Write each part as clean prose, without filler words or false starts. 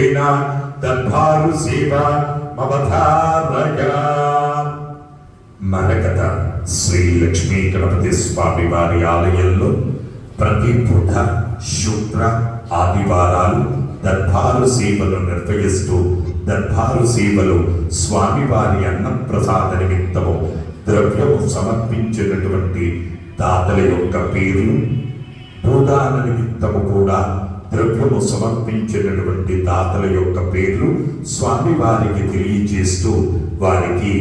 పుండరీకేన దర్బారు సేవ మవధారయా. మరకత శ్రీ లక్ష్మీ గణపతి స్వామి వారి ఆలయంలో ప్రతి బుధ, శుక్ర, ఆదివారాలు దర్బారు సేవలు నిర్వహిస్తూ దర్బారు సేవలు స్వామివారి అన్నప్రసాద నిమిత్తము ద్రవ్యము సమర్పించినటువంటి దాతల యొక్క పేర్లు, భూదాన నిమిత్తము కూడా ద్రవ్యము సమర్పించినటువంటి దాతల యొక్క పేర్లు స్వామివారికి తెలియజేస్తూ వారికి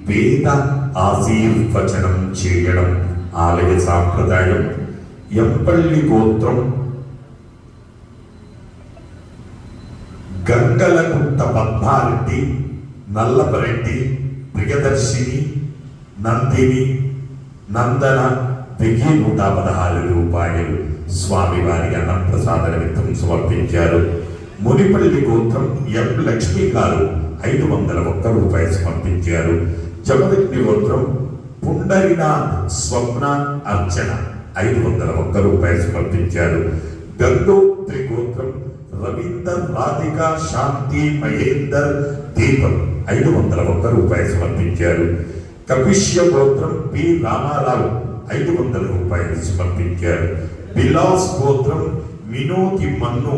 వేద ఆశీర్వచనం చేయడం ఆలయ సాంప్రదాయం. ఎంపల్లి గోత్రం గంగలకుంట పద్మారెడ్డి, నల్లపరెడ్డి, ప్రియదర్శిని, నందిని, నందన 116 రూపాయలు స్వామివారి అన్నప్రసాద నిమిత్తం సమర్పించారు. మునిపల్లి గోత్రం ఎం లక్ష్మి గారు 501 రూపాయలు సమర్పించారు. జమదగ్ని గోత్రం పుండరినాథ్ స్వప్న అర్చన 501 రూపాయలు సమర్పించారు. గంగోత్రి గోత్రం రవీందర్, రాధిక, శాంతి, మహేందర్, దీపం 501 రూపాయలు సమర్పించారు. కపిష్య గోత్రం పి రామారావు 500 రూపాయలు సమర్పించారు. బిలాస్ గోత్రం మినోతి మన్ను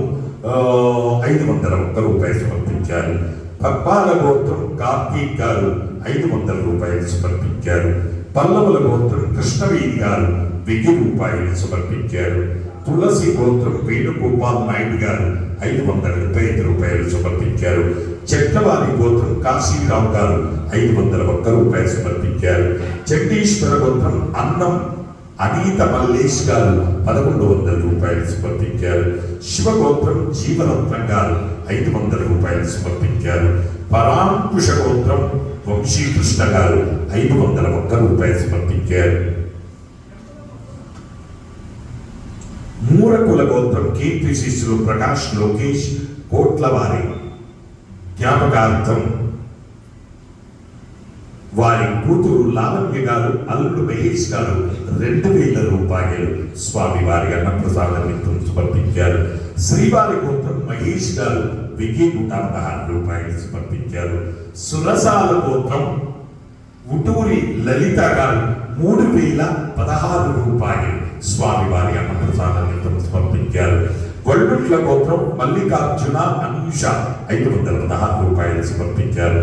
501 రూపాయలు సమర్పించారు. పప్పాల గోత్రం కార్తీక్ గారు 500 రూపాయలు సమర్పించారు. పల్లవుల గోత్రం కృష్ణవేణి గారు 1000 రూపాయలు సమర్పించారు. తులసి గోత్రం వేణుగోపాల్ నాయుడు గారు 525 రూపాయలు సమర్పించారు. చక్రవాణి గోత్రం కాశీరావు గారు 501 రూపాయలు సమర్పించారు. జగదీశ్వర గోత్రం అన్నం అనిత మల్లేష్ గారు 1100 రూపాయలు సమర్పించారు. శివగోత్రం జీవరత్నం గారు 500 రూపాయలు సమర్పించారు. పరాంకుశ గోత్రం వంశీకృష్ణ గారు 501 రూపాయలు సమర్పించారు. మూరకుల గోత్రం కీర్తి శిష్యులు ప్రకాష్ లోకేష్ కోట్లవారి జ్ఞాపకార్థం వారి కూతురు లావణ్య గారు, అల్లుడు మహేష్ గారు 2000 రూపాయలు స్వామివారి అన్నప్రసాద నిమిత్తం సమర్పించారు. శ్రీవారి గోత్రం మహేష్ గారు 1016 రూపాయలు సమర్పించారు. సురసాల గోత్రం ఉటూరి లలిత గారు 3016 రూపాయలు స్వామివారి అన్నప్రసాద నిమిత్తం సమర్పించారు. గొల్లుట్ల గోత్రం మల్లికార్జున, అనూష 516 రూపాయలు సమర్పించారు.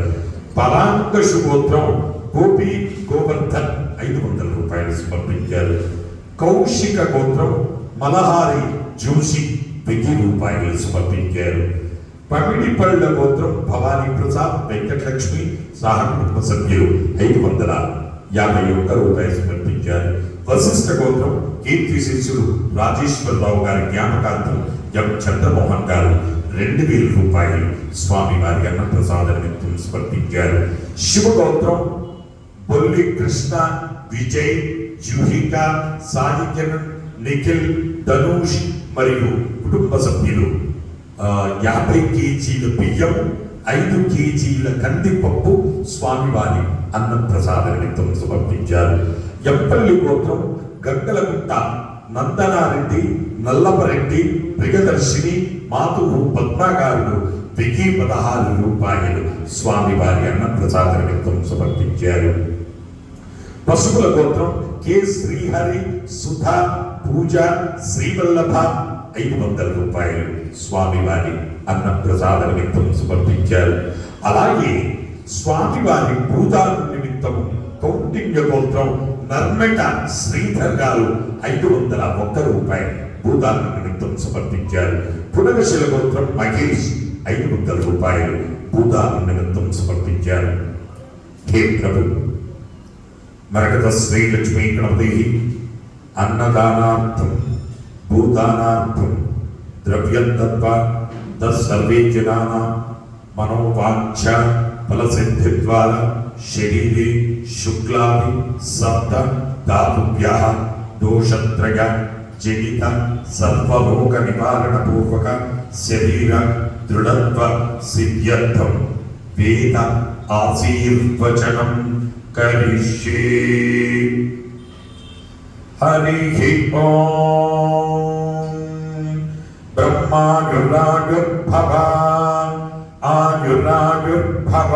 పరాంకషు గోత్రం గోపి గోవర్ధన్ 500 రూపాయలు సమర్పించారు. కౌశిక గోత్రం మలహారి జోషి 1000 రూపాయలు సమర్పించారు. పమిడిపళ్ళ గోత్రం భవానీ ప్రసాద్, వెంకటలక్ష్మి సహా కుటుంబ సభ్యులు 551 రూపాయలు సమర్పించారు. వశిష్ఠ గోత్రం కీర్తి శిష్యులు రాజేశ్వరరావు గారి జ్ఞాపకార్థం ఎం చంద్రమోహన్ గారు 2000 రూపాయలు స్వామివారి అన్నప్రసాద నిమిత్తం సమర్పించారు. శివగోత్రం బొల్లి కృష్ణ, విజయ్, జూహిక, సాహిత్యన్, నిఖిల్, ధనుష్ మరియు కుటుంబ సభ్యులు 50 కేజీల బియ్యం, 5 కేజీల కందిపప్పు స్వామివారి అన్నప్రసాద నిమిత్తం సమర్పించారు. ఎంపల్లి గోత్రం గంగలగుట్ట నందనారెడ్డి, నల్లపరెడ్డి, ప్రియదర్శిని, మాతువు పద్మగారులు 1016 రూపాయలు స్వామివారి అన్నప్రసాద నిమిత్తం సమర్పించారు. పశువుల గోత్రం కె శ్రీహరి, సుధా, పూజ, శ్రీవల్లభ 500 రూపాయలు స్వామివారి అన్నప్రసాద నిమిత్తం సమర్పించారు. అలాగే స్వామివారి పూజాల నిమిత్తము కౌంటిన్య గోత్రం నర్మట శ్రీధర్ గారు 501 రూపాయలు భూతాల నిమిత్తం సమర్పించారు. పునగశిల గోత్రం మహేష్ 500 రూపాయలు భూతాల నిమిత్తం సమర్పించారు. హే ప్రభు, మరకత శ్రీ లక్ష్మీ గణపతి అన్నదానార్థం భూదానార్థం ద్రవ్యం దత్వా తత్సర్వే జనానాం మనోవాంఛ ఫలసిద్ధి ద్వారా శరీరే శుక్లాది సప్త ధాతుభ్యః దోషత్రయ జనిత సర్వరోగ నివారణ పూర్వక శరీర దృఢత్వ సిద్ధ్యర్థం వేద ఆశీర్వచనం కరిష్యే. హరి ఓం. బ్రహ్మాయురాయుర్భవ ఆయురాయుర్భవ